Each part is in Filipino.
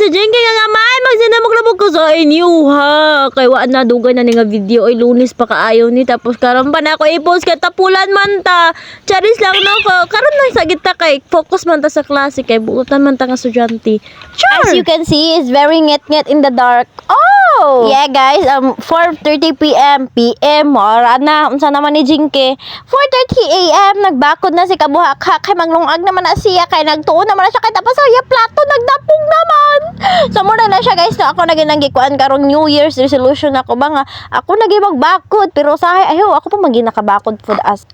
si Jinky nga may magsinamog-labog ko sa inyo ha. Kay wa na dugay na ni nga video ay Lunes pa kaayo ni tapos karon pa na ako i-post kay tapulan man ta. Charis lang na ko. Karon lang sa kita kay focus man ta sa klase kay buutan man ta nga estudyante. Sure. As you can see, it's very nget-nget in the dark. Oh. Yeah, guys, 4:30 PM, mora na, unsa naman ni Jinky. 4:30 AM, nagbakod na si Kabuhakha, kay maglungag naman na siya, kay nagtuon naman na siya, kay tapos ay plato, nagdapong naman. So, mura na siya, guys, no, ako naging nagikuan karong New Year's resolution ako ba nga, ako naging magbakod, pero sa ayaw, ako pa maging nakabakod food as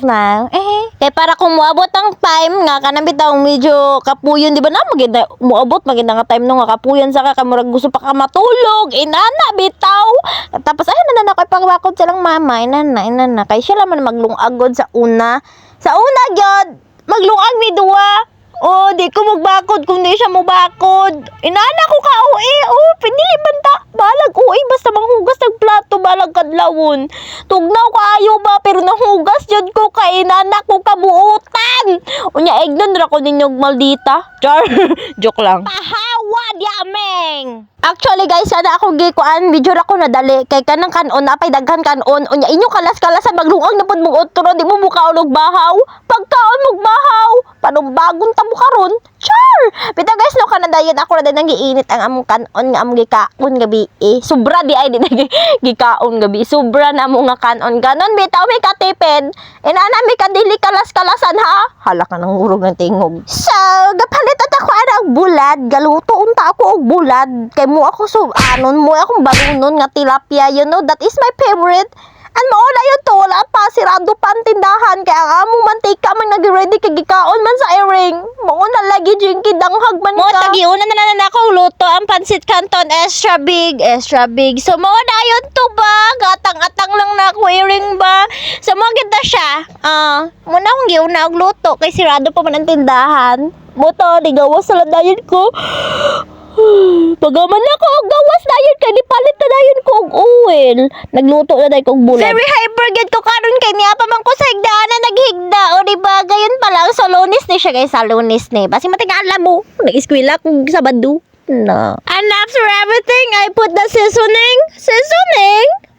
now. Kay para kung muabot ang time nga, kanang bitaw medyo kapuyon, di ba na, maganda, muabot, maganda nga time no nga kapuyon sa ka, murag gusto pa ka matulog, inana, bitaw. Tapos, ay, nana, ko'y pagbakod silang mama, inana, kay siya laman maglungagod sa una. Sa una, gyud maglungag mi duwa. Oh, di ko magbakod kung di siya mubakod. Inana ko ka, pinili banta. Balag, basta manghugas ng plato, balag kadlawon. Tugnaw ka ayo ba, pero nahugas dyan ko ka, inana ko kabuutan. Unya, egnon ra ko ninyog maldita. Char, joke lang. Pahawa, diameng. Actually, guys, sana ako gikuan, video ra ko nadali. Kay kanang kanon, apay daghan kanon. Unya, inyo kalas-kalasan, maglungag na po mong utro, di mo mukaon og bahaw. Pagkaon mong bahaw, panong bagong tamo karon. Sure! Bitaw guys, no, kanadayon ako na din nang giinit ang among kanon nga among gikaon gabi. Sobra di ay din gikaon gabi. Sobra na among nga kanon. Ganon bitaw may katipid. Inana may kadili kalas-kalasan ha. Hala ka nang urog ng tingog. So, gapalit at ako ang bulad. Galuto unta ako og bulad. Kay mo ako mo akong barunon nga tilapia. You know, that is my favorite. Ang mauna yun to, wala pa, sirado pa ang tindahan. Kaya ang among mantika man nag-ready kay gikaon man sa airing. Mauna lagi, Jinky, danghag man ka. Mo, tagiuna na akong luto, ang pansit canton, extra big. So, mauna yun to ba? Gatang-atang lang na ako airing ba? So, maganda siya. Muna akong giuna og luto, kay sirado pa man ang tindahan. Buto, ligawas sa ladayon ko. Pagaman na ko og gawas dayon kay nipalit na dayon ko og oil. Nagluto na dayon ko og bulat. Very hyper gid ko karon kay niya pa man ko sa higdaan naghigda o di ba gayon pa lang sa Lunes ni siya guys, sa Lunes ni. Basi matingala mo, nag-eskwela kung Sabado. No. And after everything, I put the seasoning.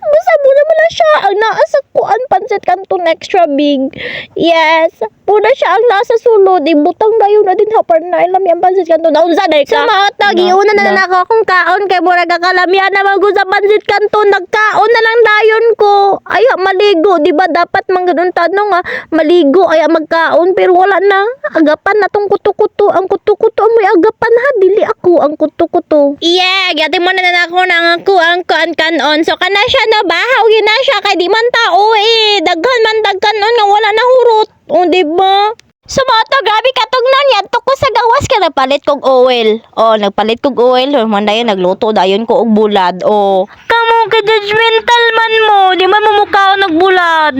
Basta muna mo na siya ang nasa kuan pansit canton extra big. Yes. Muna siya ang nasa sulod. Ibutang dayon na din hapar na ilam yung pansit canton. Naunsa day ka? Sa maotag, iuna na ako akong kaon kay mura kakalamian naman ko sa pansit canton. Nagkaon na lang dayon ko. Ay, maligo. Diba dapat mangganun tanong nga. Maligo, ay magkaon. Pero wala na. Agapan na tong kuto-kuto. Ang kuto-kuto mo'y agapan ha. Dili ako ang kuto-kuto. Yeah, gati mo na ako nang ako ang kanon. So, kana siya na bahaw yun na siya kay di man tao daghan man dagkanon nga wala na hurot diba? So moto grabe katugnan yan ko sa gawas ka nagpalit kog oil nagpalit kog oil man dayon nagluto dayon ko og bulad kamo ka judgmental man mo di man mo mukhaon og bulad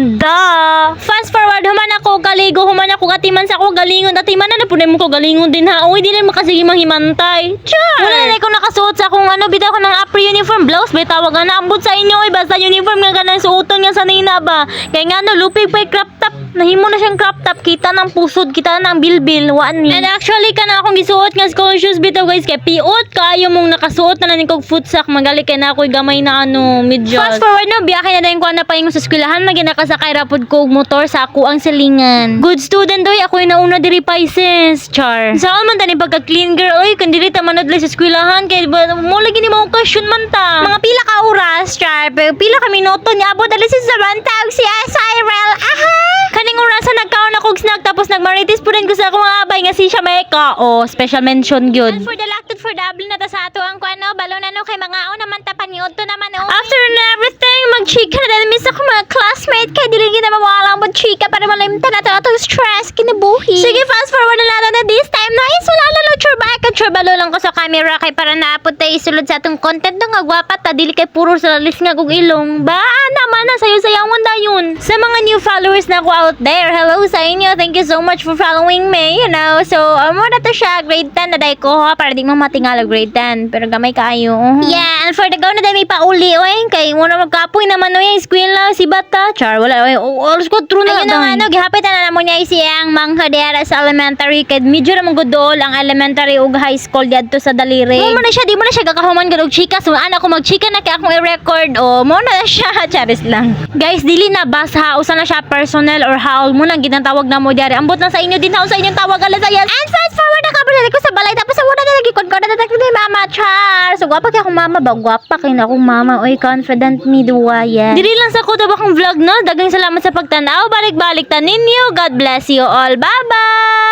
fast forward human ako galigo human ako gatiman sa ako galingon atiman na punay mo ko galingon din ha di na makasige manghimantay wala na ko nakasuot sa akong bitaw ko ng apri uniform blouse bitaw wag na ambot sa inyo basta uniform nga ganang suoton nga sa nina ba kay nga lupig pa crop top nahimo na siyang crop top kita ng pusod kita ng bilbil waan ni and actually kana akong gisuot nga school shoes bitaw guys kay piot kaayo mong nakasuot na naning kog futsak magali kay na ako'y gamay na medyas fast forward no biyahe na dayon ko na paingon sa eskwelahan maginakasakay rapod ko og motor sa ako ang silingan good student doy ako'y nauna diri paises char saan man tani pagka clean girl oy kun dili ta manadlay sa eskwelahan kay mo lagi ni mga okasyon man ta mga pila ka oras char pero pila ka minuto ni abo dali si Samantha og si Cyril kaning orasan nagkaon ako og snack tapos nagmaritis po rin ko sa akong abay nga si Shameka special mention gyud for the lacted for double na ta sa ato ang kuano balon kay mga naman ta paniod to naman after everything mag-chika na din miss ako mga classmate kay dili na mawalang mag-chika para malimtan nato atong stress kinabuhi sige fast forward na lang na this time na isulala lo churbalo lang ko sa camera kay para naapod tayo isulod sa atong content nga gwapa ta dili kay puro sa lalis nga kog ilong ba naman na sayo-sayawan dayon sa mga new followers na ko out there hello sa inyo thank you so much for following me so mo na to siya grade 10 na day ko para di mo matingala grade 10 pero gamay kaayo yeah and for the go na day may pauli kay mo na magkapoy naman eskwela si bata char wala oras ko true na gihapit na namo niya siyang mangha dera sa elementary kay medyo na magudol ang elementary ug high school dito sa daliri. Mo na siya, di mo na siya gakahuman gud og chika. So ana ko magchika na kay akong i-record. O mo na siya, charis lang. Guys, dili na basa usa na siya personal or haul mo nang ginatawag na mo diari. Ambot lang sa inyo din sa inyong tawag ala sa yan. And fast forward na kabalo ko sa balay tapos sa una na lagi kon na ni Mama Char. So gwapa kay akong mama ba? Gwapa kay na akong mama. Oy, confident me duwayan. Dili lang sa ko daw akong vlog no. Daghang salamat sa pagtanaw. Balik-balik ta ninyo. God bless you all. Bye-bye.